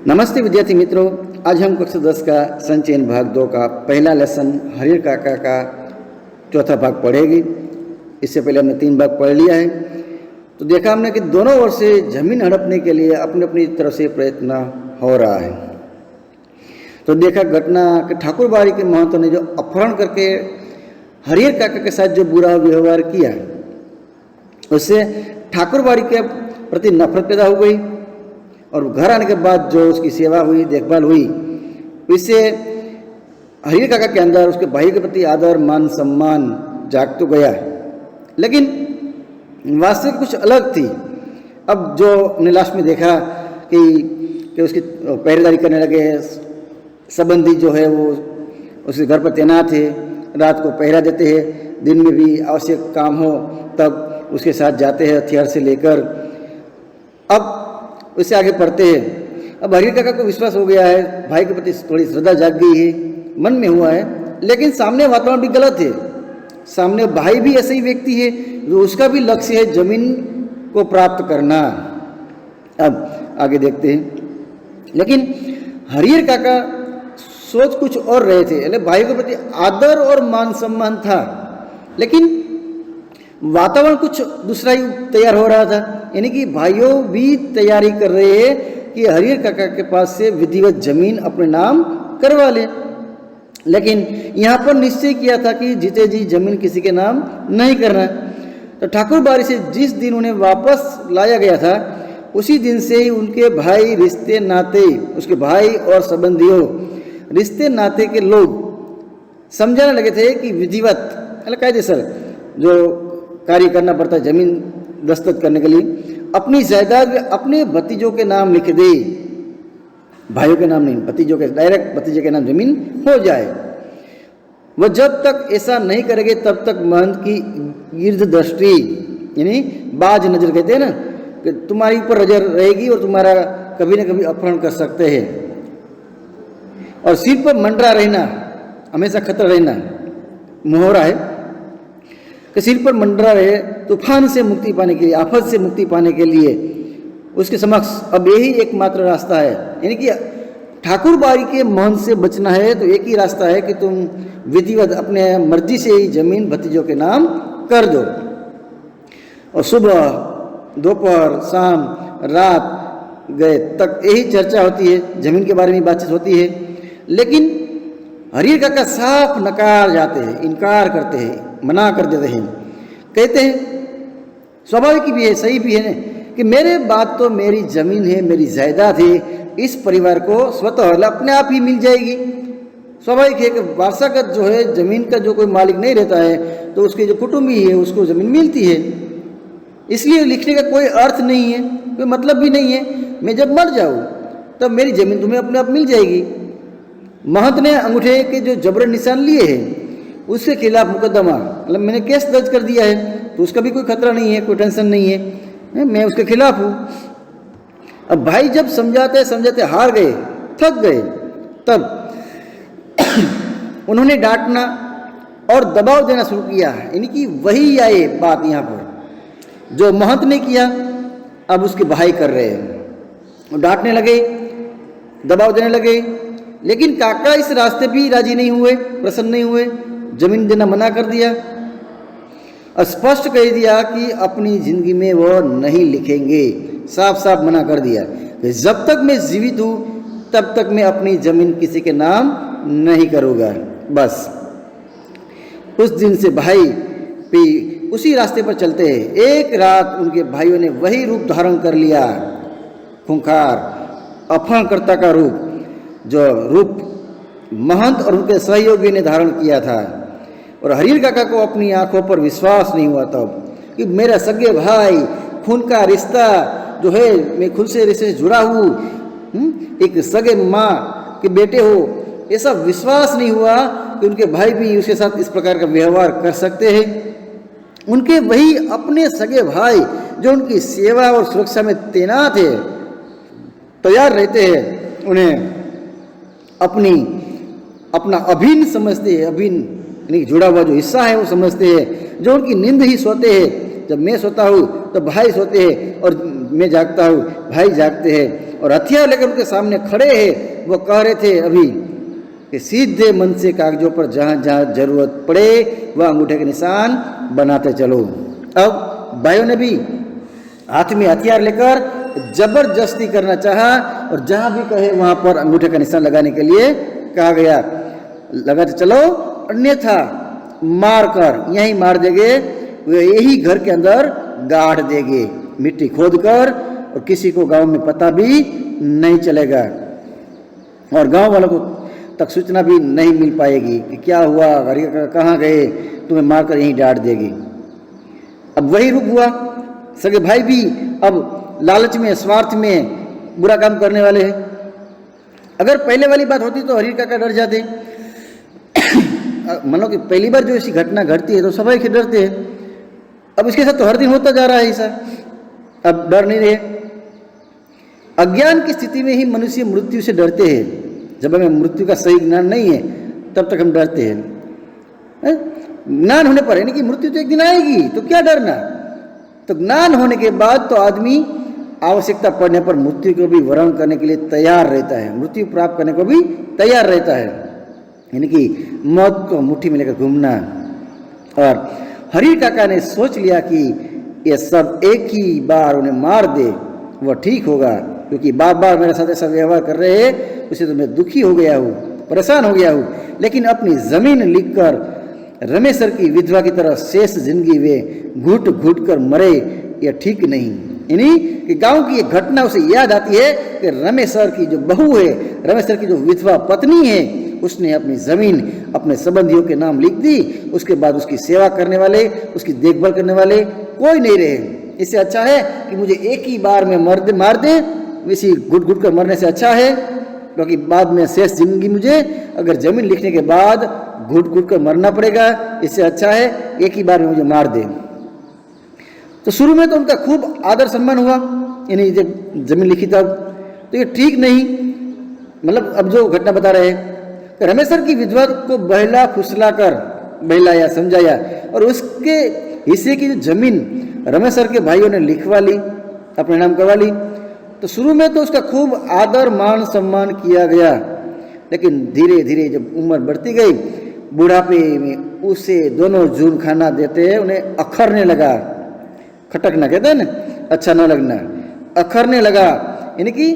नमस्ते विद्यार्थी मित्रों, आज हम कक्षा 10 का संचयन भाग 2 का पहला लेसन हरिहर काका का चौथा भाग पढ़ेगी। इससे पहले हमने 3 भाग पढ़ लिया है। तो देखा हमने कि दोनों ओर से जमीन हड़पने के लिए अपनी अपनी तरफ से प्रयत्न हो रहा है। तो देखा घटना कि ठाकुर बाड़ी के महंतों ने जो अपहरण करके हरिहर काका के साथ जो बुरा व्यवहार किया, उससे ठाकुर बाड़ी के प्रति नफरत पैदा हो गई और घर आने के बाद जो उसकी सेवा हुई, देखभाल हुई, इससे हरिहर काका के अंदर उसके भाई के प्रति आदर मान सम्मान जाग तो गया, लेकिन वास्तविक कुछ अलग थी। अब जो हमने लास्ट में देखा कि उसकी पहरेदारी करने लगे, संबंधी जो है वो उसके घर पर तैनात है, रात को पहरा देते हैं, दिन में भी आवश्यक काम हो तब उसके साथ जाते हैं हथियार से लेकर। अब उससे आगे पढ़ते हैं। अब हरिहर काका को विश्वास हो गया है, भाई के प्रति थोड़ी श्रद्धा जाग गई है, मन में हुआ है, लेकिन सामने वातावरण भी गलत है। सामने भाई भी ऐसे ही व्यक्ति है जो उसका भी लक्ष्य है जमीन को प्राप्त करना। अब आगे देखते हैं। लेकिन हरिहर काका सोच कुछ और रहे थे। भाई के प्रति आदर और मान सम्मान था, लेकिन वातावरण कुछ दूसरा ही तैयार हो रहा था। यानी कि भाइयों भी तैयारी कर रहे हैं कि हरिहर काका के पास से विधिवत जमीन अपने नाम करवा ले, लेकिन यहाँ पर निश्चय किया था कि जीते जी जमीन किसी के नाम नहीं करना। तो ठाकुर बाड़ी से जिस दिन उन्हें वापस लाया गया था, उसी दिन से ही उनके भाई, रिश्ते नाते, उसके भाई और संबंधियों, रिश्ते नाते के लोग समझाने लगे थे कि विधिवत कायदेसर जो कार्य करना पड़ता है जमीन दस्तखत करने के लिए, अपनी जायदाद अपने भतीजों के नाम लिख दे, भाइयों के नाम नहीं, भतीजों के, डायरेक्ट भतीजे के नाम जमीन हो जाए। वह जब तक ऐसा नहीं करेंगे तब तक महंत की गिरद दृष्टि, यानी बाज नजर कहते हैं ना, कि तुम्हारी ऊपर नजर रहेगी और तुम्हारा कभी न कभी अपहरण कर सकते हैं। और सिर पर मंडरा रहना, हमेशा खतरा रहना, मुहरा है कि सिर पर मंडरा रहे, तूफान से मुक्ति पाने के लिए, आफत से मुक्ति पाने के लिए उसके समक्ष अब यही एकमात्र रास्ता है। यानी कि ठाकुर बाड़ी के महंत से बचना है तो एक ही रास्ता है कि तुम विधिवत अपने मर्जी से ही जमीन भतीजों के नाम कर दो। और सुबह, दोपहर, शाम, रात गए तक यही चर्चा होती है, जमीन के बारे में बातचीत होती है। लेकिन हरिहर काका साफ नकार जाते हैं, इनकार करते हैं, मना कर देते हैं। कहते हैं स्वाभाविक भी है, सही भी है कि मेरे बात तो मेरी जमीन है, मेरी जायदाद है, इस परिवार को स्वतः अपने आप ही मिल जाएगी। स्वाभाविक है कि वारसागत जो है जमीन का जो कोई मालिक नहीं रहता है तो उसके जो कुटुंबी है उसको जमीन मिलती है। इसलिए लिखने का कोई अर्थ नहीं है, कोई मतलब भी नहीं है। मैं जब मर जाऊँ तब मेरी जमीन तुम्हें अपने आप मिल जाएगी। महंत ने अंगूठे के जो जबरन निशान लिए हैं उसके खिलाफ मुकदमा, मैंने केस दर्ज कर दिया है, तो उसका भी कोई खतरा नहीं है, कोई टेंशन नहीं है, मैं उसके खिलाफ हूँ। अब भाई जब समझाते समझाते हार गए, थक गए, तब उन्होंने डांटना और दबाव देना शुरू किया। यानी कि वही आए बात यहाँ पर जो महंत ने किया, अब उसके भाई कर रहे हैं। डांटने लगे, दबाव देने लगे, लेकिन काका इस रास्ते भी राजी नहीं हुए, प्रसन्न नहीं हुए, जमीन देना मना कर दिया और स्पष्ट कह दिया कि अपनी जिंदगी में वो नहीं लिखेंगे। साफ साफ मना कर दिया कि जब तक मैं जीवित हूँ तब तक मैं अपनी जमीन किसी के नाम नहीं करूँगा। बस उस दिन से भाई भी उसी रास्ते पर चलते हैं। एक रात उनके भाइयों ने वही रूप धारण कर लिया, खूंखार अपहरणकर्ता का रूप, जो रूप महंत और उनके सहयोगी ने धारण किया था। और हरिहर काका को अपनी आंखों पर विश्वास नहीं हुआ तब कि मेरा सगे भाई, खून का रिश्ता जो है, मैं खुद से रिश्ते से जुड़ा हूँ, एक सगे माँ के बेटे हो, ऐसा विश्वास नहीं हुआ कि उनके भाई भी उसके साथ इस प्रकार का व्यवहार कर सकते हैं। उनके वही अपने सगे भाई जो उनकी सेवा और सुरक्षा में तैनात है, तैयार रहते हैं, उन्हें अपना अभिन्न समझते हैं, अभिन्न यानी जुड़ा हुआ जो हिस्सा है वो समझते हैं। जो उनकी नींद ही सोते हैं, जब मैं सोता हूँ तो भाई सोते हैं और मैं जागता हूँ, भाई जागते हैं। और हथियार लेकर उनके सामने खड़े हैं। वो कह रहे थे अभी कि सीधे मन से कागजों पर जहाँ जहाँ जरूरत पड़े वह अंगूठे के निशान बनाते चलो। अब भाइयों ने भी हाथ में हथियार लेकर जबरदस्ती करना चाहा और जहाँ भी कहे वहाँ पर अंगूठे का निशान लगाने के लिए कहा गया, लगाते चलो अन्यथा मार कर यहीं मार देंगे, वे यही घर के अंदर गाड़ देंगे, मिट्टी खोद कर, और किसी को गांव में पता भी नहीं चलेगा और गांव वालों को तक सूचना भी नहीं मिल पाएगी कि क्या हुआ, कहाँ गए, तुम्हें मारकर यहीं डांट देगी। अब वही रूप हुआ। सगे भाई भी अब लालच में, स्वार्थ में बुरा काम करने वाले हैं। अगर पहले वाली बात होती तो हरीर काका डर जाते। मानो कि पहली बार जो ऐसी घटना घटती है तो सभी के डरते हैं। अब इसके साथ तो हर दिन होता जा रहा है ऐसा, अब डर नहीं रहे। अज्ञान की स्थिति में ही मनुष्य मृत्यु से डरते हैं। जब हमें मृत्यु का सही ज्ञान नहीं है तब तक हम डरते हैं। ज्ञान होने पर, यानी कि मृत्यु तो एक दिन आएगी तो क्या डरना। तो ज्ञान होने के बाद तो आदमी आवश्यकता पड़ने पर मृत्यु को भी वरण करने के लिए तैयार रहता है, मृत्यु प्राप्त करने को भी तैयार रहता है, यानी कि मौत को मुट्ठी में लेकर घूमना। और हरीर काका ने सोच लिया कि ये सब एक ही बार उन्हें मार दे वह ठीक होगा, क्योंकि बार बार मेरे साथ ऐसा व्यवहार कर रहे हैं, उसे तो मैं दुखी हो गया हूँ, परेशान हो गया हूँ। लेकिन अपनी जमीन लिखकर रमेश सर की विधवा की तरह शेष जिंदगी वे घुट घुट कर मरे, यह ठीक नहीं। यानी कि गांव की एक घटना उसे याद आती है कि रमेश सर की जो बहू है, रमेश सर की जो विधवा पत्नी है, उसने अपनी जमीन अपने संबंधियों के नाम लिख दी। उसके बाद उसकी सेवा करने वाले, उसकी देखभाल करने वाले कोई नहीं रहे। इससे अच्छा है कि मुझे एक ही बार में मार दे, इसी घुट घुट कर मरने से अच्छा है, क्योंकि बाद में शेष जिंदगी मुझे अगर जमीन लिखने के बाद घुट घुट कर मरना पड़ेगा, इससे अच्छा है एक ही बार में मुझे मार दे। तो शुरू में तो उनका खूब आदर सम्मान हुआ, यानी जब जमीन लिखी तब, तो ये ठीक नहीं। मतलब अब जो घटना बता रहे हैं, रमेश सर की विधवा को बहला फुसला कर बहलाया, समझाया, और उसके हिस्से की जो जमीन रमेश सर के भाइयों ने लिखवा ली, अपने नाम करवा ली। तो शुरू में तो उसका खूब आदर मान सम्मान किया गया, लेकिन धीरे धीरे जब उम्र बढ़ती गई, बुढ़ापे में उसे दोनों जून खाना देते हैं, उन्हें अखरने लगा। खटकना कहते हैं ना, अच्छा न लगना, अखरने लगा। यानी कि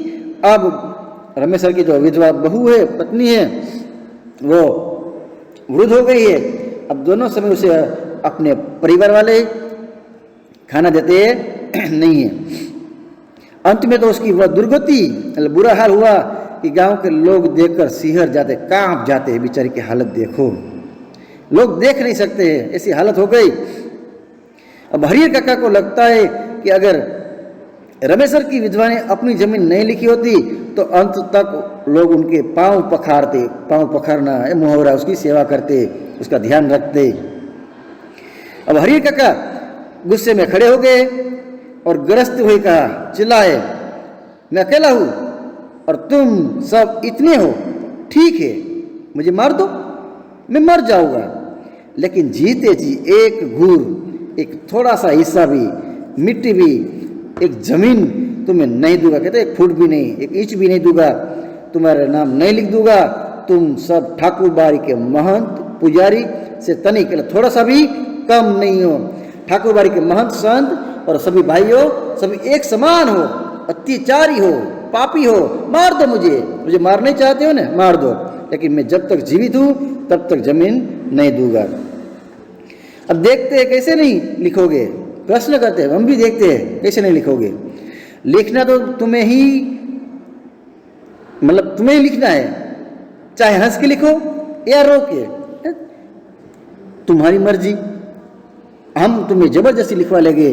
अब रमेश सर की जो विधवा बहू है, पत्नी है, वो वृद्ध हो गई है। अब दोनों समय उसे अपने परिवार वाले खाना देते नहीं है। अंत में तो उसकी वह दुर्गति, बुरा हाल हुआ कि गांव के लोग देखकर सिहर जाते, कांप जाते हैं। बेचारी की हालत देखो, लोग देख नहीं सकते हैं, ऐसी हालत हो गई। अब हरीर काका को लगता है कि अगर रमेश सर की विधवा ने अपनी जमीन नहीं लिखी होती तो अंत तक लोग उनके पांव पखारते, पांव पखारना है मुहावरा, उसकी सेवा करते, उसका ध्यान रखते। अब हरीर काका गुस्से में खड़े हो गए और गरजते हुए कहा, चिल्लाए, मैं अकेला हूं और तुम सब इतने हो, ठीक है मुझे मार दो, मैं मर जाऊंगा, लेकिन जीते जी एक घूर, एक थोड़ा सा हिस्सा भी, मिट्टी भी, एक जमीन तुम्हें नहीं दूंगा। कहते एक फुट भी नहीं, एक इंच भी नहीं दूंगा, तुम्हारा नाम नहीं लिख दूंगा। तुम सब ठाकुर बाड़ी के महंत पुजारी से तनिक थोड़ा सा भी कम नहीं हो। ठाकुर बाड़ी के महंत संत और सभी भाइयों सभी एक समान हो, अत्याचारी हो, पापी हो, मार दो मुझे मारना चाहते हो ना, मार दो, लेकिन मैं जब तक जीवित हूं तब तक जमीन नहीं दूंगा। अब देखते हैं कैसे नहीं लिखोगे, प्रश्न करते हैं, हम भी देखते हैं कैसे नहीं लिखोगे। लिखना तो तुम्हें ही, मतलब तुम्हें ही लिखना है, चाहे हंस के लिखो या रो के, तुम्हारी मर्जी। हम तुम्हें जबरदस्ती लिखवा लेंगे,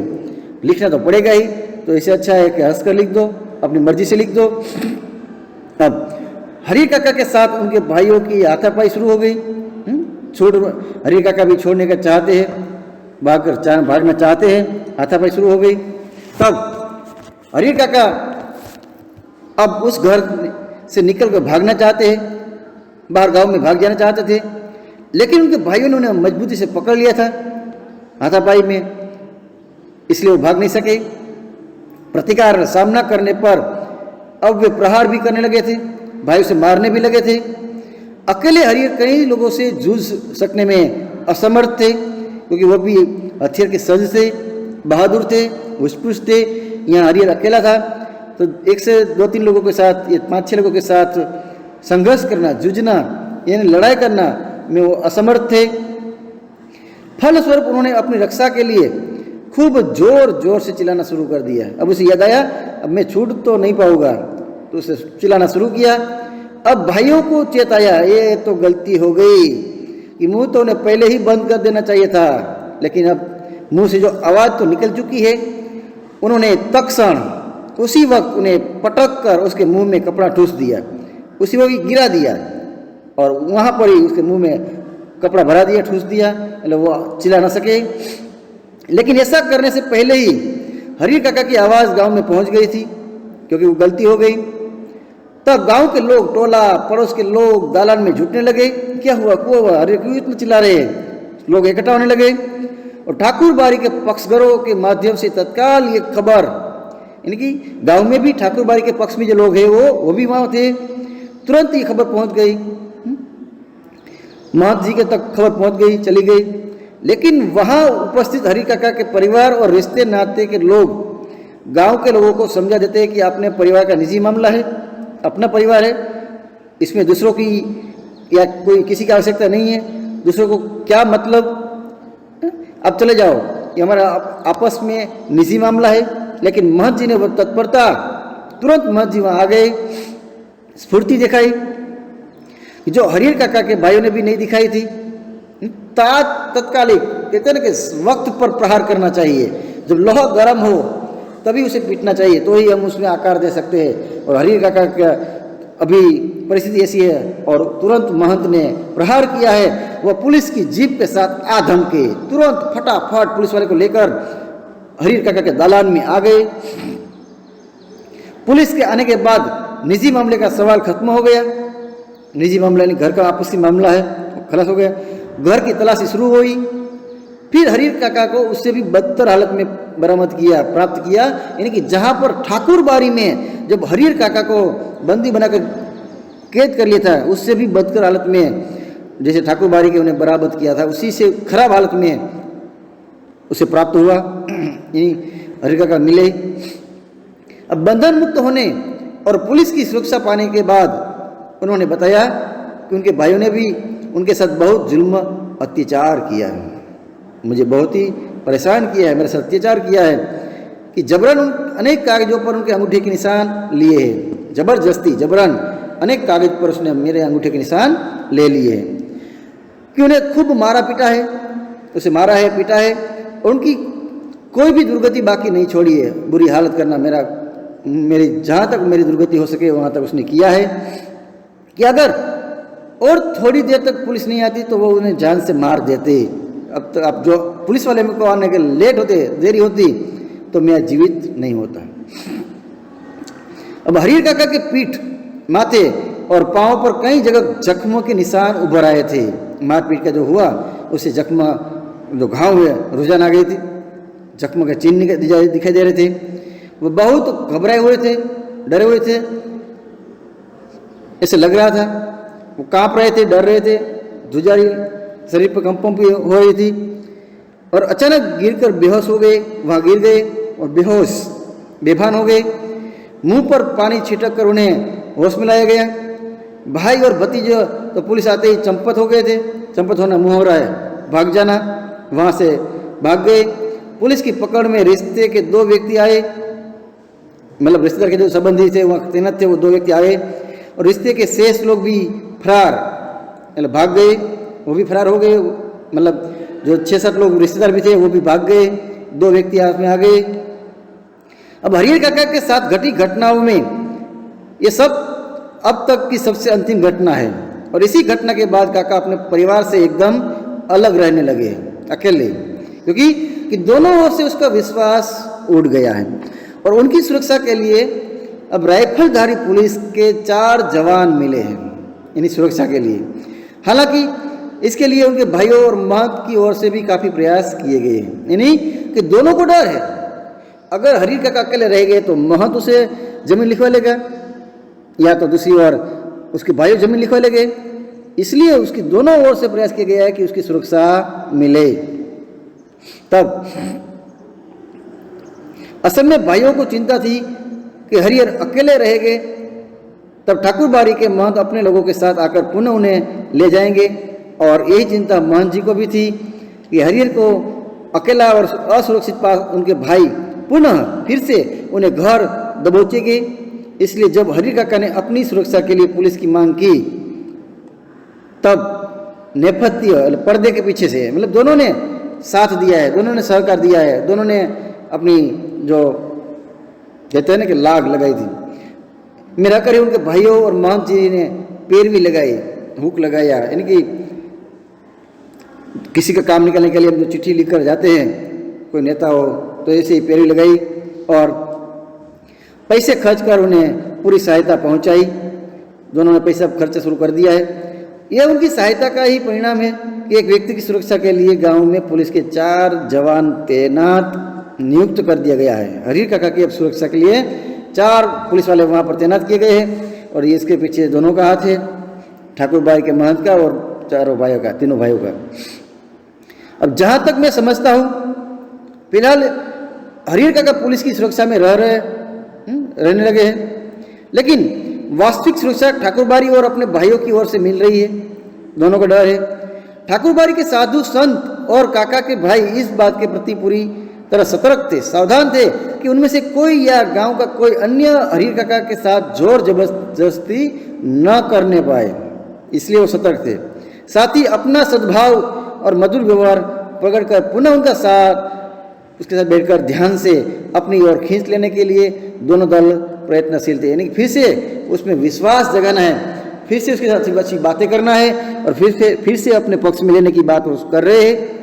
लिखना तो पड़ेगा ही, तो इससे अच्छा है कि हंस कर लिख दो, अपनी मर्जी से लिख दो। अब हरीर काका के साथ उनके भाइयों की हाथापाई शुरू हो गई। हरीर काका भी छोड़ने का चाहते हैं, भागना चाहते हैं, हाथापाई शुरू हो गई। तब हरीर काका अब उस घर से निकलकर भागना चाहते हैं, बाहर गांव में भाग जाना चाहते थे, लेकिन उनके भाइयों ने उन्हें मजबूती से पकड़ लिया था हाथापाई में, इसलिए वो भाग नहीं सके। प्रतिकार सामना करने पर अब वे प्रहार भी करने लगे थे, भाई उसे मारने भी लगे थे। अकेले हरिहर कई लोगों से जूझ सकने में असमर्थ थे, क्योंकि वह भी हथियार के सज्ज थे, बहादुर थे, पुरुष थे। यहाँ हरिहर अकेला था, तो 1 से 2-3 लोगों के साथ, ये 5-6 लोगों के साथ संघर्ष करना, जूझना, यानी लड़ाई करना में वो असमर्थ थे। फलस्वरूप उन्होंने अपनी रक्षा के लिए खूब जोर जोर से चिल्लाना शुरू कर दिया। अब उसे याद आया, अब मैं छूट तो नहीं पाऊंगा, तो उसे चिल्लाना शुरू किया। अब भाइयों को चेताया, ये तो गलती हो गई कि मुंह तो उन्हें पहले ही बंद कर देना चाहिए था, लेकिन अब मुंह से जो आवाज़ तो निकल चुकी है। उन्होंने तत्क्षण उसी वक्त उन्हें पटक कर उसके मुंह में कपड़ा ठूस दिया, उसी वक्त गिरा दिया और वहाँ पर ही उसके मुंह में कपड़ा भरा दिया, ठूस दिया, मतलब वो चिल्ला ना सके। लेकिन ऐसा करने से पहले ही हरिहर काका की आवाज़ गांव में पहुंच गई थी, क्योंकि वो गलती हो गई। तब गांव के लोग, टोला पड़ोस के लोग दालान में जुटने लगे। क्या हुआ, क्यों हुआ, अरे क्यों इतना चिल्ला रहे हैं? लोग इकट्ठा होने लगे और ठाकुर बाड़ी के पक्षधरों के माध्यम से तत्काल ये खबर, यानी कि गांव में भी ठाकुर बाड़ी के पक्ष में जो लोग हैं वो भी वहाँ थे। तुरंत ये खबर पहुँच गई, महंत जी के तक खबर पहुँच गई, चली गई। लेकिन वहाँ उपस्थित हरिहर काका के परिवार और रिश्ते नाते के लोग गांव के लोगों को समझा देते हैं कि अपने परिवार का निजी मामला है, अपना परिवार है, इसमें दूसरों की या कोई किसी की आवश्यकता नहीं है, दूसरों को क्या मतलब, अब चले जाओ, ये हमारा आपस में निजी मामला है। लेकिन महंत जी ने वो तत्परता, तुरंत महंत जी वहाँ आ गए, स्फूर्ति दिखाई जो हरिहर काका के भाइयों ने भी नहीं दिखाई थी। तत्कालिक कहते ना कि वक्त पर प्रहार करना चाहिए, जब लोहा गर्म हो तभी उसे पीटना चाहिए, तो ही हम उसमें आकार दे सकते हैं। और हरिहर काका का अभी परिस्थिति ऐसी है और तुरंत महंत ने प्रहार किया है। वह पुलिस की जीप के साथ आधम के तुरंत फटाफट पुलिस वाले को लेकर हरिहर काका के दालान में आ गए। पुलिस के आने के बाद निजी मामले का सवाल खत्म हो गया। निजी मामला यानी घर का आपसी मामला है, खलास हो गया। घर की तलाशी शुरू हुई। फिर हरिहर काका को उससे भी बदतर हालत में बरामद किया, प्राप्त किया, यानी कि जहाँ पर ठाकुर बाड़ी में जब हरिहर काका को बंदी बनाकर कैद कर लिया था, उससे भी बदतर हालत में जैसे ठाकुर बाड़ी के उन्हें बरामद किया था, उसी से खराब हालत में उसे प्राप्त हुआ, यानी हरिहर काका मिले। अब बंधन मुक्त होने और पुलिस की सुरक्षा पाने के बाद उन्होंने बताया कि उनके भाइयों ने भी उनके साथ बहुत जुल्म अत्याचार किया है, मुझे बहुत ही परेशान किया है, मेरे साथ अत्याचार किया है कि जबरन अनेक कागजों पर उनके अंगूठे के निशान लिए हैं, जबरदस्ती जबरन अनेक कागज पर उसने मेरे अंगूठे के निशान ले लिए हैं, कि उन्हें खूब मारा पीटा है, उसे मारा है, पीटा है और उनकी कोई भी दुर्गति बाकी नहीं छोड़ी है। बुरी हालत करना मेरी जहाँ तक मेरी दुर्गति हो सके वहाँ तक उसने किया है कि अगर और थोड़ी देर तक पुलिस नहीं आती तो वो उन्हें जान से मार देते। अब जो पुलिस वाले को आने के लेट होते, देरी होती तो मैं जीवित नहीं होता। अब हरिहर काका के पीठ, माथे और पांव पर कई जगह जख्मों के निशान उभर आए थे। मारपीट का जो हुआ उससे जख्म, जो घाव हुए, रुझान आ गई थी, जख्मों के चिन्ह दिखाई दे रहे थे। वो बहुत घबराए हुए थे, डरे हुए थे, ऐसे लग रहा था वो कांप रहे थे, डर रहे थे, धुजारी शरीर पर कंपन भी हो रही थी और अचानक गिरकर बेहोश हो गए, वहाँ गिर गए और बेहोश बेभान हो गए। मुंह पर पानी छिटक कर उन्हें होश में लाया गया। भाई और भतीजे तो पुलिस आते ही चंपत हो गए थे, चंपत होना मुँह हो रहा है, भाग जाना, वहाँ से भाग गए। पुलिस की पकड़ में रिश्ते के 2 व्यक्ति आए, मतलब रिश्तेदार के जो संबंधी थे वहाँ तैनात थे, वो 2 व्यक्ति आए और रिश्ते के शेष लोग भी फरार, मतलब भाग गए, वो भी फरार हो गए। मतलब जो 6-7 लोग रिश्तेदार भी थे वो भी भाग गए, 2 व्यक्ति हाथ में आ गए। अब हरिहर काका के साथ घटी घटनाओं में ये सब अब तक की सबसे अंतिम घटना है और इसी घटना के बाद काका अपने परिवार से एकदम अलग रहने लगे, अकेले, क्योंकि कि दोनों ओर से उसका विश्वास उड़ गया है। और उनकी सुरक्षा के लिए अब राइफलधारी पुलिस के 4 जवान मिले हैं, यानी सुरक्षा के लिए। हालांकि इसके लिए उनके भाइयों और महंत की ओर से भी काफ़ी प्रयास किए गए हैं, यानी कि दोनों को डर है, अगर हरिहर काका अकेले रह गए तो महंत उसे जमीन लिखवा लेगा, या तो दूसरी ओर उसके भाइयों जमीन लिखवा ले गए। इसलिए उसकी दोनों ओर से प्रयास किया गया है कि उसकी सुरक्षा मिले। तब असल में भाइयों को चिंता थी कि हरिहर अकेले रहेंगे, तब ठाकुरबाड़ी के महंत अपने लोगों के साथ आकर पुनः उन्हें ले जाएंगे। और यही चिंता महंत जी को भी थी कि हरिहर को अकेला और असुरक्षित पास उनके भाई पुनः फिर से उन्हें घर दबोचेंगे। इसलिए जब हरिहर काका ने अपनी सुरक्षा के लिए पुलिस की मांग की, तब नेपथ्य पर्दे के पीछे से मतलब दोनों ने साथ दिया है, दोनों ने सहकार दिया है, दोनों ने अपनी जो कहते हैं ना कि लाग लगाई थी। मेरा करे उनके भाइयों और महंत जी ने पैर भी लगाई, हुक लगाया, यानी कि किसी का काम निकालने के लिए हम जो चिट्ठी लिखकर जाते हैं, कोई नेता हो तो ऐसे ही पैर भी लगाई और पैसे खर्च कर उन्हें पूरी सहायता पहुंचाई। दोनों ने पैसा खर्चा शुरू कर दिया है। यह उनकी सहायता का ही परिणाम है कि एक व्यक्ति की सुरक्षा के लिए गांव में पुलिस के 4 जवान तैनात नियुक्त कर दिया गया है। हरिहर काका की अब सुरक्षा के लिए 4 पुलिस वाले वहां पर तैनात किए गए हैं और इसके पीछे दोनों का हाथ है, ठाकुरबाड़ी के महंत का और चारों भाइयों का, तीनों भाइयों का। अब जहां तक मैं समझता हूं, फिलहाल हरिहर काका पुलिस की सुरक्षा में रहने लगे हैं, लेकिन वास्तविक सुरक्षा ठाकुरबाड़ी और अपने भाइयों की ओर से मिल रही है। दोनों का डर है। ठाकुरबाड़ी के साधु संत और काका के भाई इस बात के प्रति पूरी तरह सतर्क थे, सावधान थे कि उनमें से कोई या गांव का कोई अन्य हरिहर काका के साथ जोर जबरदस्ती न करने पाए, इसलिए वो सतर्क थे। साथ ही अपना सद्भाव और मधुर व्यवहार प्रकट कर पुनः उनका साथ उसके साथ बैठकर ध्यान से अपनी ओर खींच लेने के लिए दोनों दल प्रयत्नशील थे। यानी फिर से उसमें विश्वास जगाना है, फिर से उसके साथ अच्छी बातें करना है और फिर से अपने पक्ष में लेने की बात कर रहे हैं।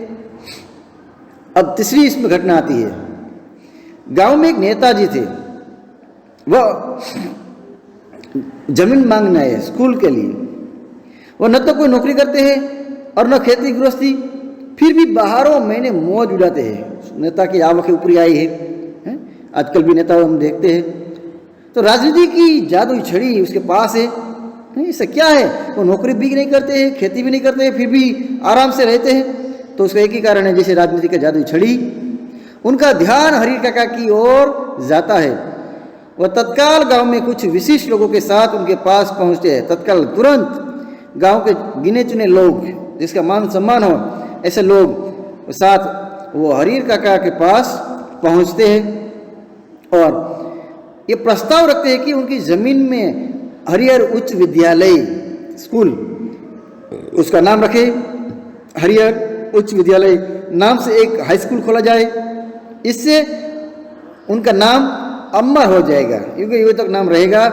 अब तीसरी इसमें घटना आती है। गांव में एक नेताजी थे, वह जमीन मांगना है स्कूल के लिए। वह न तो कोई नौकरी करते हैं और न खेती गृहस्थी, फिर भी बाहरों महीने मौज उड़ाते हैं। नेता की आवक ऊपरी आई है, आजकल भी नेता हम देखते हैं। तो राजनीति की जादुई छड़ी उसके पास है। इससे क्या है, वो नौकरी भी नहीं करते हैं, खेती भी नहीं करते हैं, फिर भी आराम से रहते हैं। तो उसका एक ही कारण है, जैसे राजनीति का जादुई छड़ी। उनका ध्यान हरिहर काका की ओर जाता है। वह तत्काल गांव में कुछ विशिष्ट लोगों के साथ उनके पास पहुंचते हैं। तत्काल तुरंत गांव के गिने चुने लोग, जिसका मान सम्मान हो, ऐसे लोग साथ वो हरिहर काका के पास पहुंचते हैं और ये प्रस्ताव रखते हैं कि उनकी जमीन में हरिहर उच्च विद्यालय स्कूल, उसका नाम रखे हरिहर उच्च विद्यालय नाम से एक हाई स्कूल खोला जाए। इससे उनका नाम अमर हो जाएगा, क्योंकि युग तक नाम रहेगा,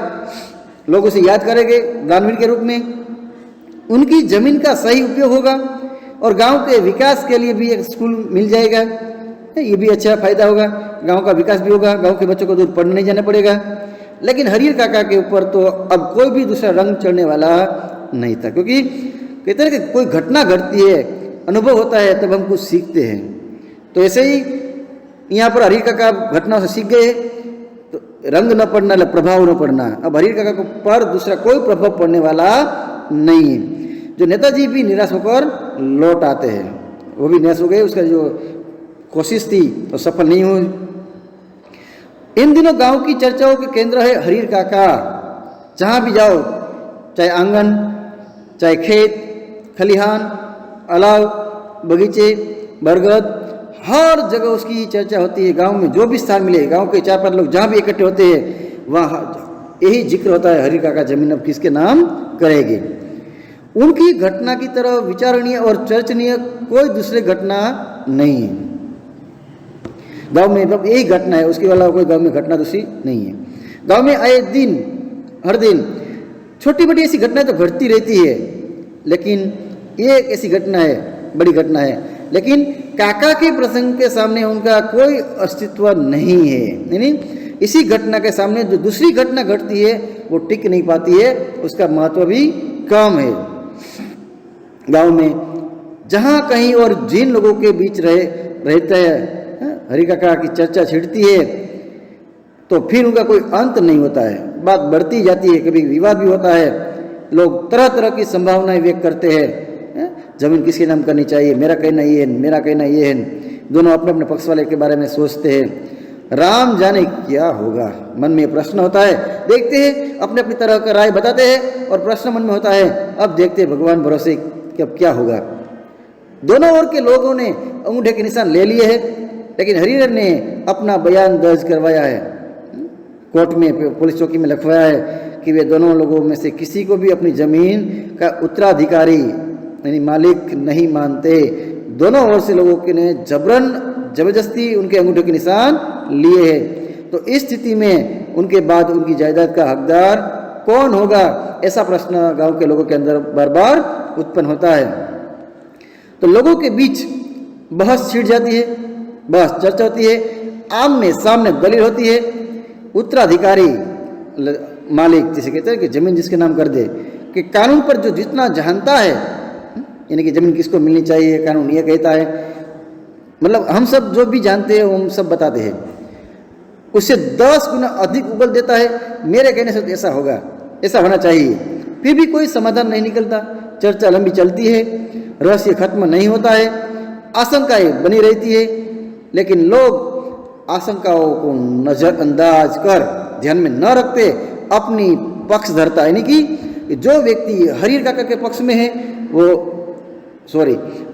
लोग उसे याद करेंगे दानवीर के रूप में। उनकी जमीन का सही उपयोग होगा और गांव के विकास के लिए भी एक स्कूल मिल जाएगा। ये भी अच्छा फायदा होगा, गांव का विकास भी होगा, गांव के बच्चों को दूर पढ़ने नहीं जाना पड़ेगा। लेकिन हरिहर काका के ऊपर तो अब कोई भी दूसरा रंग चढ़ने वाला नहीं था, क्योंकि कहते हैं कि कोई घटना घटती है, अनुभव होता है, तब हम कुछ सीखते हैं। तो ऐसे ही यहाँ पर हरिहर काका घटनाओं से सीख गए, तो रंग न पड़ना, प्रभाव न पड़ना। अब हरिहर काका को पर दूसरा कोई प्रभाव पड़ने वाला नहीं है। जो नेताजी भी निराश होकर लौट आते हैं, वो भी निराश हो गए, उसका जो कोशिश थी तो सफल नहीं हुई। इन दिनों गांव की चर्चाओं के केंद्र है हरिहर काका। जहां भी जाओ, चाहे आंगन, चाहे खेत खलिहान, अलाव, बगीचे, बरगद, हर जगह उसकी चर्चा होती है। गांव में जो भी स्थान मिले, गांव के 4-5 लोग जहां भी इकट्ठे होते हैं, वहां यही जिक्र होता है, हरिहर काका जमीन अब किसके नाम करेगी। उनकी घटना की तरह विचारणीय और चर्चनीय कोई दूसरी घटना नहीं है गांव में। मतलब यही घटना है, उसके अलावा कोई गांव में घटना दूसरी नहीं है। गांव में आए दिन, हर दिन छोटी बड़ी ऐसी घटनाएं तो घटती रहती है, लेकिन एक ऐसी घटना है, बड़ी घटना है, लेकिन काका के प्रसंग के सामने उनका कोई अस्तित्व नहीं है। यानी इसी घटना के सामने जो दूसरी घटना घटती है वो टिक नहीं पाती है, उसका महत्व भी कम है। गांव में जहां कहीं और जिन लोगों के बीच रहते हैं हरिहर काका की चर्चा छिड़ती है, तो फिर उनका कोई अंत नहीं होता है। बात बढ़ती जाती है, कभी विवाद भी होता है, लोग तरह तरह की संभावनाएं व्यक्त करते हैं। जमीन किसके नाम करनी चाहिए, मेरा कहना ये है, मेरा कहना ये है, दोनों अपने अपने पक्ष वाले के बारे में सोचते हैं। राम जाने क्या होगा, मन में प्रश्न होता है, देखते हैं अपने अपनी तरह का राय बताते हैं और प्रश्न मन में होता है, अब देखते हैं भगवान भरोसे कि अब क्या होगा। दोनों ओर के लोगों ने अंगूठे के निशान ले लिए हैं, लेकिन हरिहर ने अपना बयान दर्ज करवाया है, कोर्ट में, पुलिस चौकी में लिखवाया है कि वे दोनों लोगों में से किसी को भी अपनी जमीन का उत्तराधिकारी यानी मालिक नहीं मानते। दोनों ओर से लोगों के ने जबरदस्ती उनके अंगूठे के निशान लिए हैं। तो इस स्थिति में उनके बाद उनकी जायदाद का हकदार कौन होगा, ऐसा प्रश्न गांव के लोगों के अंदर बार बार उत्पन्न होता है। तो लोगों के बीच बहस छिड़ जाती है, बहस चर्चा होती है, आमने सामने दलील होती है। उत्तराधिकारी मालिक जिसे कहते हैं कि जमीन जिसके नाम कर दे, कि कानून पर जो जितना जानता है, यानी कि जमीन किसको मिलनी चाहिए, कानून ये कहता है, मतलब हम सब जो भी जानते हैं हम सब बताते हैं, उससे 10 गुना अधिक उबल देता है, मेरे कहने से तो ऐसा होगा, ऐसा होना चाहिए। फिर भी कोई समाधान नहीं निकलता, चर्चा लंबी चलती है, रहस्य खत्म नहीं होता है, आशंकाएं बनी रहती है। लेकिन लोग आशंकाओं को नजरअंदाज कर ध्यान में न रखते अपनी पक्ष धरता, यानी कि जो व्यक्ति हरिहर काका के पक्ष में है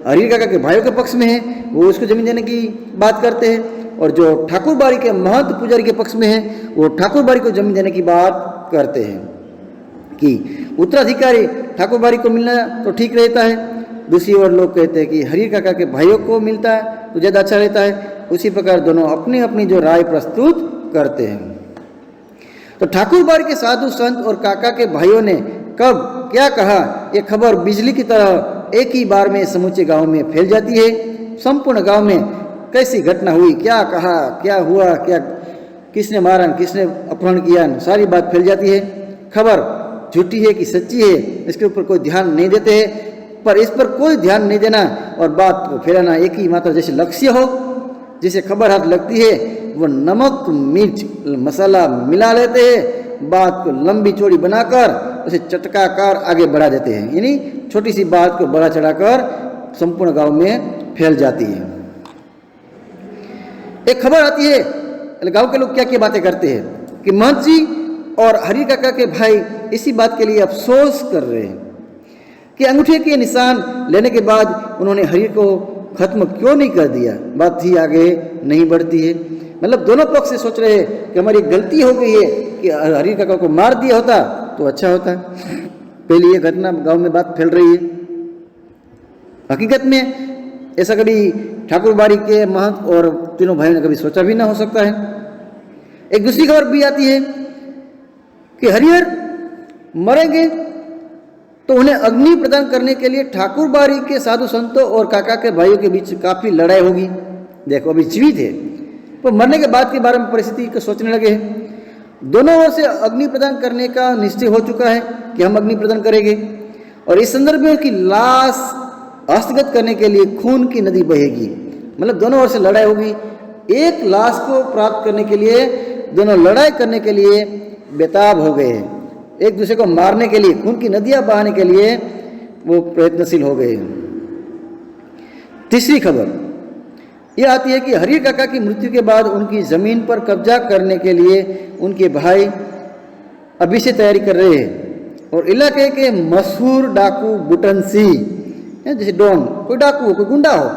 हरिहर काका के भाइयों के पक्ष में है वो उसको जमीन देने की बात करते हैं, और जो ठाकुर बाड़ी के महंत पुजारी के पक्ष में है वो ठाकुर बाड़ी को जमीन देने की बात करते हैं कि उत्तराधिकारी ठाकुर बाड़ी को मिलना तो ठीक रहता है। दूसरी ओर लोग कहते हैं कि हरिहर काका के भाइयों को मिलता है तो ज़्यादा अच्छा रहता है। उसी प्रकार दोनों अपनी अपनी जो राय प्रस्तुत करते हैं। तो ठाकुर बाड़ी के साधु संत और काका के भाइयों ने कब क्या कहा, ये खबर बिजली की तरह एक ही बार में समूचे गांव में फैल जाती है। संपूर्ण गांव में कैसी घटना हुई, क्या कहा, क्या हुआ, क्या किसने मारा, किसने अपहरण किया, सारी बात फैल जाती है। खबर झूठी है कि सच्ची है इसके ऊपर कोई ध्यान नहीं देते हैं, पर इस पर कोई ध्यान नहीं देना और बात को फैलाना एक ही मात्र जैसे लक्ष्य हो। जिसे खबर हाथ लगती है वो नमक मिर्च मसाला मिला लेते हैं, बात को लंबी चौड़ी बनाकर उसे चटकाकार आगे बढ़ा देते हैं, यानी छोटी सी बात को बड़ा चढ़ाकर संपूर्ण गांव में फैल जाती है। एक खबर आती है, गांव के लोग क्या क्या बातें करते हैं कि महंत जी और हरिहर काका के भाई इसी बात के लिए अफसोस कर रहे हैं कि अंगूठे के निशान लेने के बाद उन्होंने हरिहर को खत्म क्यों नहीं कर दिया, बात ही आगे नहीं बढ़ती है। मतलब दोनों पक्ष से सोच रहे हैं कि हमारी गलती हो गई है कि हरिहर काका को मार दिया होता तो अच्छा होता। पहले ये घटना गांव में बात फैल रही है। हकीकत में ऐसा कभी ठाकुर बाड़ी के महंत और तीनों भाइयों ने कभी सोचा भी ना हो सकता है। एक दूसरी खबर भी आती है कि हरिहर मरेंगे तो उन्हें अग्नि प्रदान करने के लिए ठाकुर बाड़ी के साधु संतों और काका के भाइयों के बीच काफी लड़ाई होगी। देखो अभी जीवित है, तो मरने के बाद के बारे में परिस्थिति को सोचने लगे हैं। दोनों ओर से अग्नि प्रदान करने का निश्चय हो चुका है कि हम अग्नि प्रदान करेंगे, और इस संदर्भ में कि लाश हस्तगत करने के लिए खून की नदी बहेगी। मतलब दोनों ओर से लड़ाई होगी। एक लाश को प्राप्त करने के लिए दोनों लड़ाई करने के लिए बेताब हो गए हैं, एक दूसरे को मारने के लिए, खून की नदियां बहाने के लिए वो प्रयत्नशील हो गए। तीसरी खबर यह आती है कि हरिहर काका की मृत्यु के बाद उनकी जमीन पर कब्जा करने के लिए उनके भाई अभी से तैयारी कर रहे हैं, और इलाके के मशहूर डाकू बुटन सिंह, जैसे डॉन, कोई डाकू कोई गुंडा हो,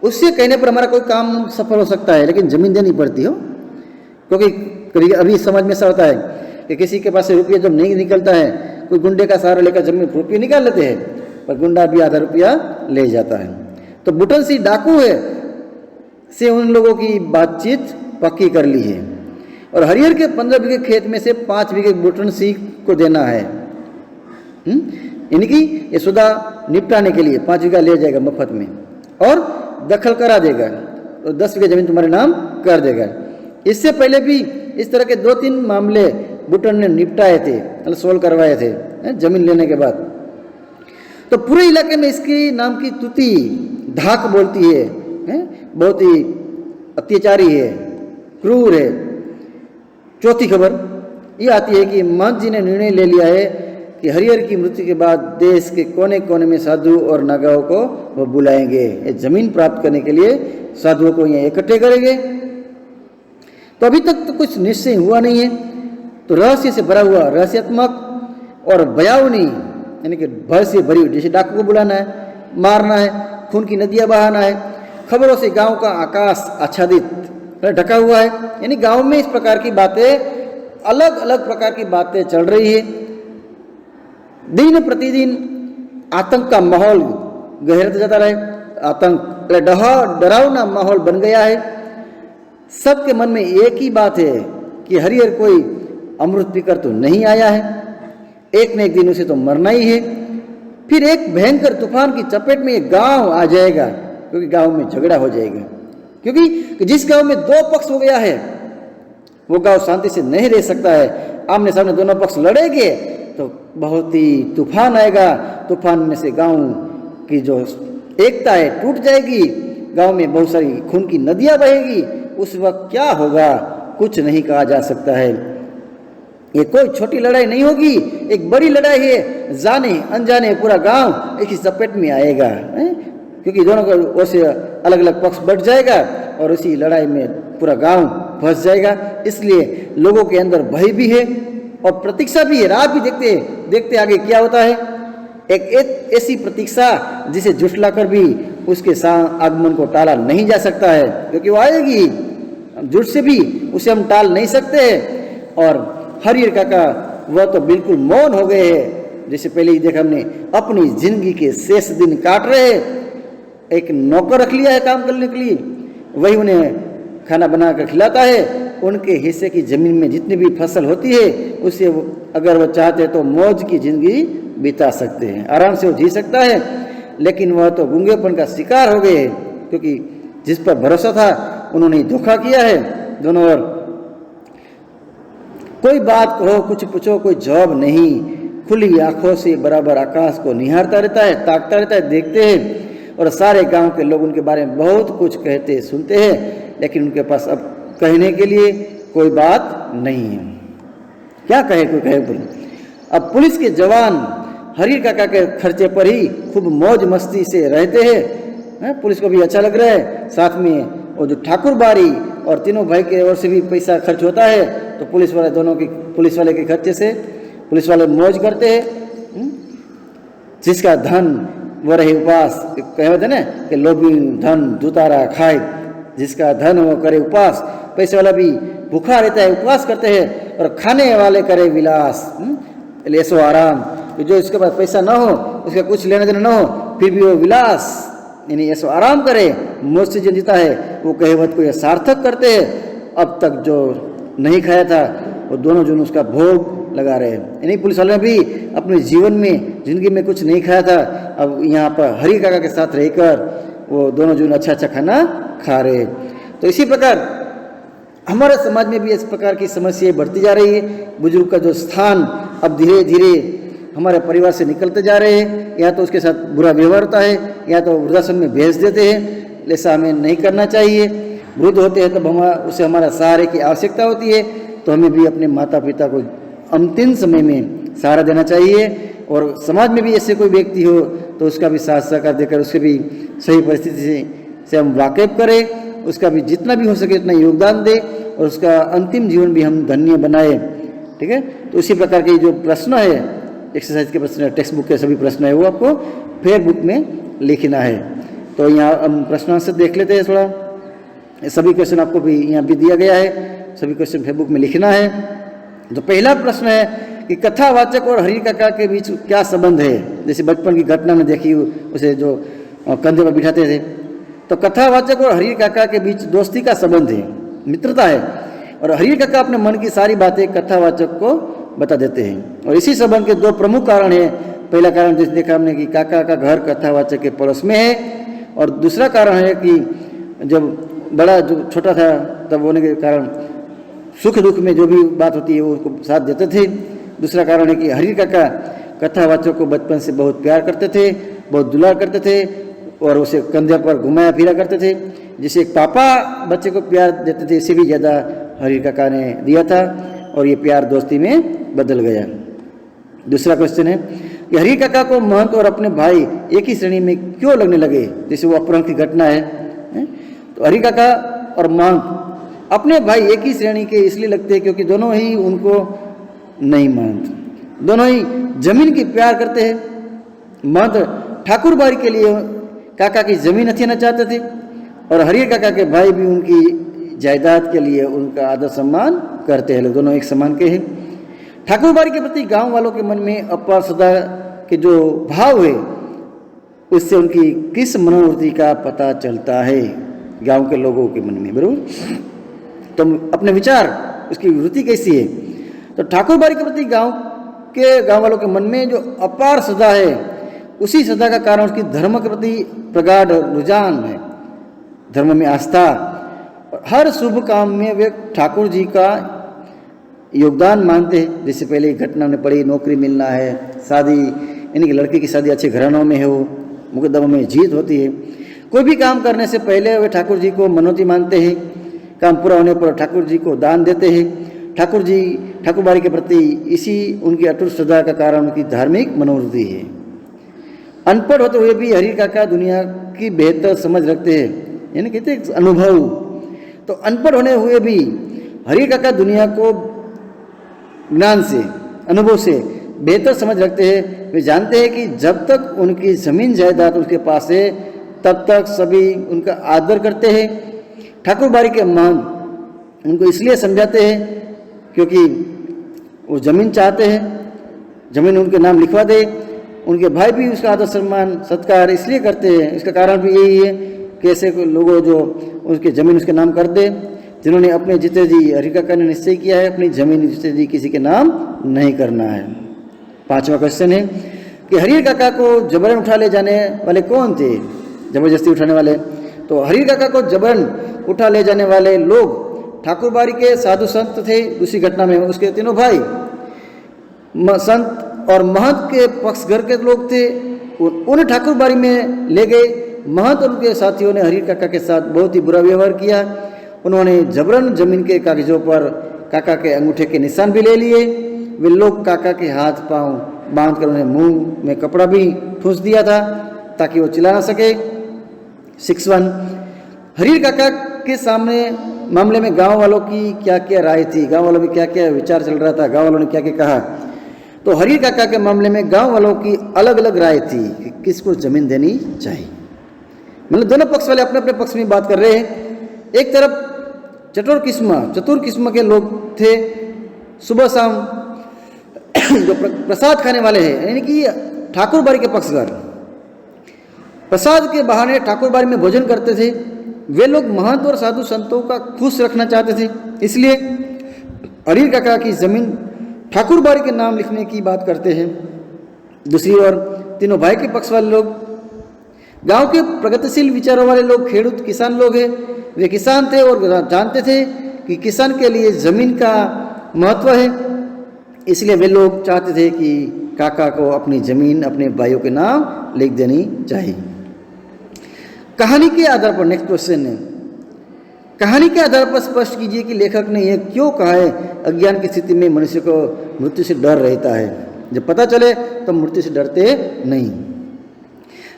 उससे कहने पर हमारा कोई काम सफल हो सकता है, लेकिन जमीन देनी पड़ती हो। क्योंकि कभी अभी समाज में ऐसा होता है कि किसी के पास से रुपया जब नहीं निकलता है, कोई गुंडे का सहारा लेकर जमीन रुपये निकाल लेते हैं, पर गुंडा भी आधा रुपया ले जाता है। तो बुटन सिंह डाकू है से उन लोगों की बातचीत पक्की कर ली है, और हरिहर के 15 बीघे खेत में से 5 बीघे बुटन सिंह को देना है। यानी कि ये सौदा निपटाने के लिए 5 बीघा ले जाएगा मफत में, और दखल करा देगा, तो 10 बीघे जमीन तुम्हारे नाम कर देगा। इससे पहले भी इस तरह के 2-3 मामले बुटन ने निपटाए थे, मतलब सोल्व करवाए थे जमीन लेने के बाद। तो पूरे इलाके में इसके नाम की तुति धाक बोलती है, बहुत ही अत्याचारी है, क्रूर है। चौथी खबर ये आती है कि महंत जी ने निर्णय ले लिया है कि हरिहर की मृत्यु के बाद देश के कोने कोने में साधु और नागाओं को वो बुलाएंगे, ये जमीन प्राप्त करने के लिए साधुओं को यहाँ इकट्ठे करेंगे। तो अभी तक तो कुछ निश्चय हुआ नहीं है, तो रहस्य से भरा हुआ, रहस्यात्मक और भयावनी यानी कि भय से भरी, जैसे डाकू को बुलाना है, मारना है, खून की नदियां बहाना है, खबरों से गांव का आकाश आच्छादित ढका हुआ है, यानी गांव में इस प्रकार की बातें, अलग अलग प्रकार की बातें चल रही है। दिन प्रतिदिन आतंक का माहौल गहरता जाता रहे, आतंक डरावना माहौल बन गया है। सबके मन में एक ही बात है कि हरिहर कोई अमृत पीकर तो नहीं आया है, एक न एक दिन उसे तो मरना ही है। फिर एक भयंकर तूफान की चपेट में ये गांव आ जाएगा, क्योंकि गांव में झगड़ा हो जाएगा, क्योंकि जिस गांव में दो पक्ष हो गया है वो गांव शांति से नहीं रह सकता है। आमने सामने दोनों पक्ष लड़ेंगे तो बहुत ही तूफान आएगा, तूफान में से गांव की जो एकता है टूट जाएगी, गांव में बहुत सारी खून की नदियां बहेगी। उस वक्त क्या होगा कुछ नहीं कहा जा सकता है। ये कोई छोटी लड़ाई नहीं होगी, एक बड़ी लड़ाई है, जाने अनजाने पूरा गांव एक ही चपेट में आएगा, क्योंकि दोनों को ओर से अलग अलग पक्ष बढ़ जाएगा और उसी लड़ाई में पूरा गांव फंस जाएगा। इसलिए लोगों के अंदर भय भी है और प्रतीक्षा भी है, राह भी देखते आगे क्या होता है। एक ऐसी प्रतीक्षा जिसे झुठलाकर भी उसके आगमन को टाला नहीं जा सकता है, क्योंकि वो आएगी, झूठ से भी उसे हम टाल नहीं सकते। और हरिहर काका वह तो बिल्कुल मौन हो गए हैं, जैसे पहले ही देखा हमने, अपनी जिंदगी के शेष दिन काट रहे। एक नौकर रख लिया है काम करने के लिए, वही उन्हें खाना बना कर खिलाता है। उनके हिस्से की जमीन में जितनी भी फसल होती है उसे अगर वो चाहते तो मौज की जिंदगी बिता सकते हैं, आराम से वो जी सकता है। लेकिन वह तो गूंगेपन का शिकार हो गए हैं, क्योंकि जिस पर भरोसा था उन्होंने धोखा किया है। दोनों ओर कोई बात कहो, कुछ पूछो, कोई जवाब नहीं, खुली आंखों से बराबर आकाश को निहारता रहता है, ताकता रहता है, देखते हैं। और सारे गांव के लोग उनके बारे में बहुत कुछ कहते सुनते हैं, लेकिन उनके पास अब कहने के लिए कोई बात नहीं है। क्या कहे, कोई कहे बोले। अब पुलिस के जवान हरिहर काका के खर्चे पर ही खूब मौज मस्ती से रहते हैं, पुलिस को भी अच्छा लग रहा है। साथ में वो जो ठाकुर बारी और तीनों भाई के ओर से भी पैसा खर्च होता है, तो पुलिस वाले के खर्चे से पुलिस वाले मौज करते हैं। जिसका धन वो रहे उपास, कहते ना कि लोभी धन दुतारा खाए, जिसका धन वो करे उपास। पैसे वाला भी भूखा रहता है, उपवास करते हैं, और खाने वाले करे विलास, ऐसो आराम। जो इसके पास पैसा ना हो, उसका कुछ लेना देना ना हो, फिर भी वो विलास यानी ऐसो आराम करे, मौज से जीता है, वो कहेवत को यह सार्थक करते हैं। अब तक जो नहीं खाया था वो दोनों जन उसका भोग लगा रहे हैं। यानी पुलिस वाले ने भी अपने जीवन में, जिंदगी में कुछ नहीं खाया था, अब यहाँ पर हरिहर काका के साथ रहकर वो दोनों जन अच्छा अच्छा खाना खा रहे। तो इसी प्रकार हमारे समाज में भी इस प्रकार की समस्याएं बढ़ती जा रही है। बुजुर्ग का जो स्थान अब धीरे धीरे हमारे परिवार से निकलते जा रहे हैं, या तो उसके साथ बुरा व्यवहार होता है, या तो वृद्धाश्रम में भेज देते हैं। ऐसा हमें नहीं करना चाहिए। वृद्ध होते हैं तब उसे हमारा सहारे की आवश्यकता होती है, तो हमें भी अपने माता पिता को अंतिम समय में सहारा देना चाहिए। और समाज में भी ऐसे कोई व्यक्ति हो तो उसका भी साथ सहकार देकर उसके भी सही परिस्थिति से हम वाकिफ करें, उसका भी जितना भी हो सके उतना योगदान दे, और उसका अंतिम जीवन भी हम धन्य बनाए। ठीक है, तो उसी प्रकार के जो प्रश्न है, एक्सरसाइज के प्रश्न, टेक्स्ट बुक के सभी प्रश्न है, वो आपको फेयर बुक में लिखना है। तो यहाँ हम प्रश्न आंसर देख लेते हैं थोड़ा। सभी क्वेश्चन आपको भी यहाँ भी दिया गया है, सभी क्वेश्चन फेयर बुक में लिखना है। तो पहला प्रश्न है कि कथावाचक और हरिहर काका के बीच क्या संबंध है। जैसे बचपन की घटना में देखी, उसे जो कंधे पर बिठाते थे, तो कथावाचक और हरिहर काका के बीच दोस्ती का संबंध है, मित्रता है। और हरिहर काका अपने मन की सारी बातें कथावाचक को बता देते हैं। और इसी संबंध के दो प्रमुख कारण हैं। पहला कारण जैसे देखा हमने कि काका का घर कथावाचक के पड़ोस में है, और दूसरा कारण है कि जब बड़ा जो छोटा था तब होने के कारण सुख दुख में जो भी बात होती है वो उसको साथ देते थे। दूसरा कारण है कि हरिहर काका कथावाचक को बचपन से बहुत प्यार करते थे, बहुत दुलार करते थे, और उसे कंधे पर घुमाया फिरा करते थे। जैसे एक पापा बच्चे को प्यार देते थे, इससे भी ज़्यादा हरिहर काका ने दिया था। और ये प्यार दोस्ती में बदल गया। दूसरा क्वेश्चन है कि हरि काका को महंत और अपने भाई एक ही श्रेणी में क्यों लगने लगे, जैसे वो अपहरण की घटना है। तो हरि काका और महंत अपने भाई एक ही श्रेणी के इसलिए लगते हैं क्योंकि दोनों ही उनको नहीं महंत, दोनों ही जमीन की प्यार करते हैं। महंत ठाकुर बाड़ी के लिए काका की जमीन हथियाना चाहते थे और हरि काका के भाई भी उनकी जायदाद के लिए उनका आदर सम्मान करते हैं। लोग दोनों एक समान के हैं। ठाकुर बाड़ी के प्रति गांव वालों के मन में अपार श्रद्धा के जो भाव है उससे उनकी किस मनोवृत्ति का पता चलता है गांव के लोगों के मन में, बराबर। तो अपने विचार उसकी वृत्ति कैसी है। तो ठाकुर बाड़ी के प्रति गांव वालों के मन में जो अपार श्रद्धा है उसी श्रद्धा का कारण उसकी धर्म के प्रति प्रगाढ़ रुझान है, धर्म में आस्था। हर शुभ काम में वे ठाकुर जी का योगदान मानते हैं। जैसे पहले घटना में पड़ी, नौकरी मिलना है, शादी, यानी लड़के की शादी अच्छे घरानों में हो, मुकदमों में जीत होती है। कोई भी काम करने से पहले वे ठाकुर जी को मनोती मानते हैं। काम पूरा होने पर ठाकुर जी को दान देते हैं। ठाकुर बाड़ी के प्रति इसी उनकी अटूट श्रद्धा का कारण उनकी धार्मिक मनोवृत्ति है। अनपढ़ होते हुए भी हरि काका दुनिया की बेहतर समझ रखते हैं, यानी कहते हैं अनुभव। तो अनपढ़ होने हुए भी हरि काका दुनिया को ज्ञान से, अनुभव से बेहतर समझ रखते हैं। वे जानते हैं कि जब तक उनकी जमीन जायदाद उनके पास है तब तक सभी उनका आदर करते हैं। ठाकुर बाड़ी के महंत उनको इसलिए समझाते हैं क्योंकि वो जमीन चाहते हैं, जमीन उनके नाम लिखवा दे। उनके भाई भी उसका आदर सम्मान सत्कार इसलिए करते हैं, इसका कारण भी यही है कि ऐसे लोगों जो उसके जमीन उसके नाम कर दे, जिन्होंने अपने जीते जी हरि काका ने निश्चय किया है अपनी जमीन जीते जी किसी के नाम नहीं करना है। पांचवा क्वेश्चन है कि हरि काका को जबरन उठा ले जाने वाले कौन थे, जबरदस्ती उठाने वाले। तो हरि काका को जबरन उठा ले जाने वाले लोग ठाकुर बाड़ी के साधु संत थे। दूसरी घटना में उसके तीनों भाई संत और महंत के पक्षघर के लोग थे। उन्हें ठाकुर बाड़ी में ले गए। महंत और उनके साथियों ने हरि काका के साथ बहुत ही बुरा व्यवहार किया। उन्होंने जबरन जमीन के कागजों पर काका के अंगूठे के निशान भी ले लिए। वे लोग काका के हाथ पांव बांधकर उन्हें मुंह में कपड़ा भी ठूंस दिया था ताकि वो चिल्ला ना सके। 6.1 हरि काका के सामने मामले में गांव वालों की क्या क्या राय थी, गांव वालों में क्या क्या विचार चल रहा था, गांव वालों ने क्या क्या कहा। तो हरि काका के मामले में गांव वालों की अलग अलग राय थी कि किसको जमीन देनी चाहिए। मतलब दोनों पक्ष वाले अपने अपने पक्ष में बात कर रहे हैं। एक तरफ चतुर किस्म के लोग थे, सुबह शाम जो प्रसाद खाने वाले हैं, यानी कि ठाकुर बाड़ी के पक्षघर प्रसाद के बहाने ठाकुर बाड़ी में भोजन करते थे। वे लोग महंत और साधु संतों का खुश रखना चाहते थे, इसलिए हरि काका की जमीन ठाकुर बाड़ी के नाम लिखने की बात करते हैं। दूसरी ओर तीनों भाई के पक्ष वाले लोग गांव के प्रगतिशील विचारों वाले लोग, खेडूत किसान लोग हैं। वे किसान थे और जानते थे कि किसान के लिए जमीन का महत्व है, इसलिए वे लोग चाहते थे कि काका को अपनी जमीन अपने भाइयों के नाम लिख देनी चाहिए। कहानी के आधार पर नेक्स्ट क्वेश्चन है, कहानी के आधार पर स्पष्ट कीजिए कि लेखक ने यह क्यों कहा है अज्ञान की स्थिति में मनुष्य को मृत्यु से डर रहता है, जब पता चले तो मृत्यु से डरते नहीं।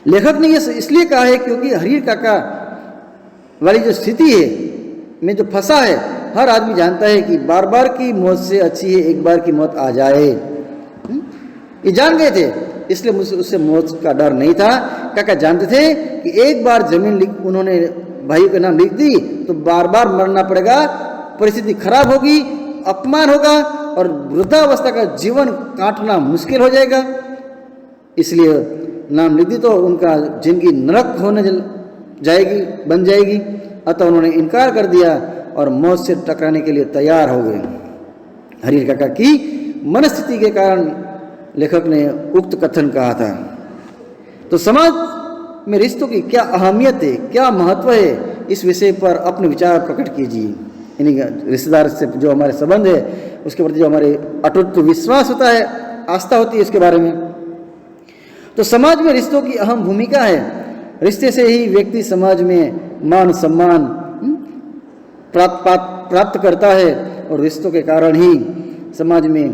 लेखक ने यह इसलिए कहा है क्योंकि हरि काका वाली जो स्थिति है में जो फंसा है, हर आदमी जानता है कि बार बार की मौत से अच्छी है एक बार की मौत आ जाए। ये जान गए थे, इसलिए मुझसे उससे मौत का डर नहीं था। काका जानते थे कि एक बार जमीन उन्होंने भाई का नाम लिख दी तो बार बार मरना पड़ेगा, परिस्थिति खराब होगी, अपमान होगा और वृद्धावस्था का जीवन काटना मुश्किल हो जाएगा। इसलिए नाम लिख दी तो उनका जिंदगी नरक होने बन जाएगी। अतः उन्होंने इनकार कर दिया और मौत से टकराने के लिए तैयार हो गए। हरि काका की मनस्थिति के कारण लेखक ने उक्त कथन कहा था। तो समाज में रिश्तों की क्या अहमियत है, क्या महत्व है, इस विषय पर अपने विचार प्रकट कीजिए। यानी रिश्तेदार से जो हमारे संबंध है उसके प्रति जो हमारे अटूट विश्वास होता है, आस्था होती है इसके बारे में। तो समाज में रिश्तों की अहम भूमिका है। रिश्ते से ही व्यक्ति समाज में मान सम्मान प्राप्त करता है और रिश्तों के कारण ही समाज में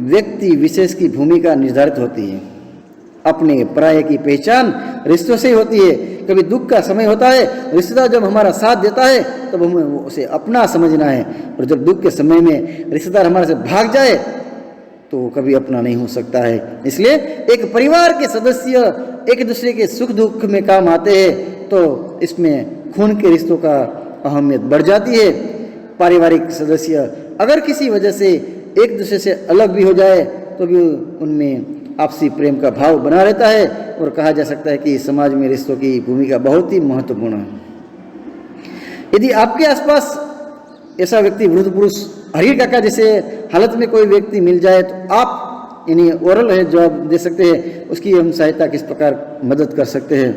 व्यक्ति विशेष की भूमिका निर्धारित होती है। अपने पराये की पहचान रिश्तों से ही होती है। कभी दुख का समय होता है, रिश्तेदार जब हमारा साथ देता है तब हमें उसे अपना समझना है, और जब दुख के समय में रिश्तेदार हमारे से भाग जाए तो वो कभी अपना नहीं हो सकता है। इसलिए एक परिवार के सदस्य एक दूसरे के सुख दुख में काम आते हैं तो इसमें खून के रिश्तों का अहमियत बढ़ जाती है। पारिवारिक सदस्य अगर किसी वजह से एक दूसरे से अलग भी हो जाए तो भी उनमें आपसी प्रेम का भाव बना रहता है, और कहा जा सकता है कि समाज में रिश्तों की भूमिका बहुत ही महत्वपूर्ण है। यदि आपके आसपास ऐसा व्यक्ति, वृद्ध पुरुष, हरीर काका जैसे हालत में कोई व्यक्ति मिल जाए तो आप यानी ओरल है जवाब दे सकते हैं, उसकी हम सहायता किस प्रकार मदद कर सकते हैं।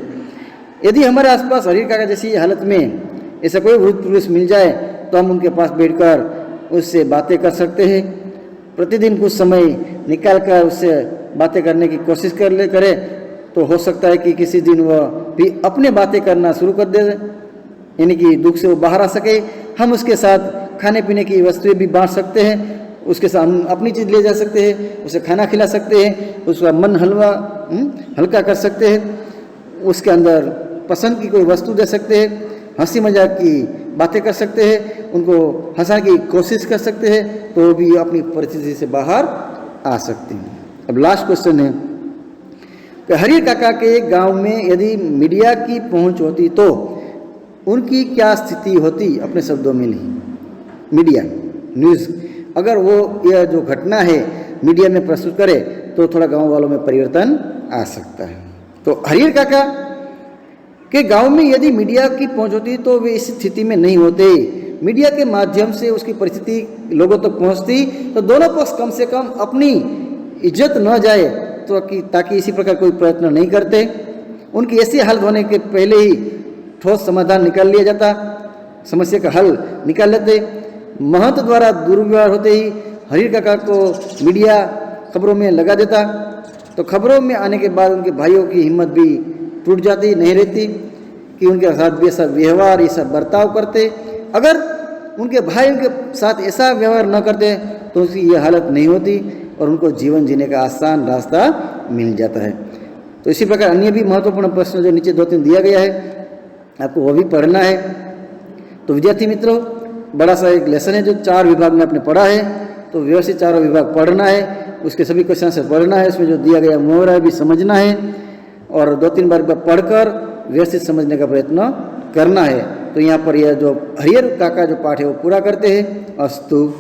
यदि हमारे आसपास हरीर काका जैसी हालत में ऐसा कोई वृद्ध पुरुष मिल जाए तो हम उनके पास बैठकर उससे बातें कर सकते हैं। प्रतिदिन कुछ समय निकाल कर उससे बातें करने की कोशिश करें तो हो सकता है कि किसी दिन वह भी अपने बातें करना शुरू कर दे, यानी कि दुख से वो बाहर आ सके। हम उसके साथ खाने पीने की वस्तुएं भी बांट सकते हैं, उसके साथ हम अपनी चीज़ ले जा सकते हैं, उसे खाना खिला सकते हैं, उसका मन हल्का कर सकते हैं, उसके अंदर पसंद की कोई वस्तु दे सकते हैं, हंसी मजाक की बातें कर सकते हैं, उनको हंसाने की कोशिश कर सकते हैं, तो भी अपनी परिस्थिति से बाहर आ सकते हैं। अब लास्ट क्वेश्चन है कि हरीर काका के गांव में यदि मीडिया की पहुंच होती तो उनकी क्या स्थिति होती? अपने शब्दों में नहीं, मीडिया न्यूज़ अगर वो यह जो घटना है मीडिया में प्रस्तुत करे तो थोड़ा गांव वालों में परिवर्तन आ सकता है। तो हरीर काका के गांव में यदि मीडिया की पहुंच होती तो वे इस स्थिति में नहीं होते। मीडिया के माध्यम से उसकी परिस्थिति लोगों तक पहुंचती तो दोनों पक्ष कम से कम अपनी इज्जत न जाए तो ताकि इसी प्रकार कोई प्रयत्न नहीं करते। उनकी ऐसी हालत होने के पहले ही ठोस समाधान निकाल लिया जाता, समस्या का हल निकाल लेते। महंत द्वारा दुर्व्यवहार होते ही हरीर काका को मीडिया खबरों में लगा देता तो खबरों में आने के बाद उनके भाइयों की हिम्मत भी टूट जाती, नहीं रहती कि उनके साथ भी ऐसा व्यवहार, ऐसा बर्ताव करते। अगर उनके भाई उनके साथ ऐसा व्यवहार न करते तो उसकी ये हालत नहीं होती और उनको जीवन जीने का आसान रास्ता मिल जाता है। तो इसी प्रकार अन्य भी महत्वपूर्ण प्रश्न जो नीचे 2-3 दिया गया है, आपको वो भी पढ़ना है। तो विद्यार्थी मित्रों, बड़ा सा एक लेसन है जो 4 विभाग में आपने पढ़ा है, तो व्यवस्थित चारों विभाग पढ़ना है, उसके सभी क्वेश्चन से पढ़ना है, उसमें जो दिया गया मुहावरा भी समझना है और 2-3 बार पढ़कर व्यवस्थित समझने का प्रयत्न करना है। तो यहाँ पर यह जो हरियर काका जो पाठ है वो पूरा करते हैं। अस्तु।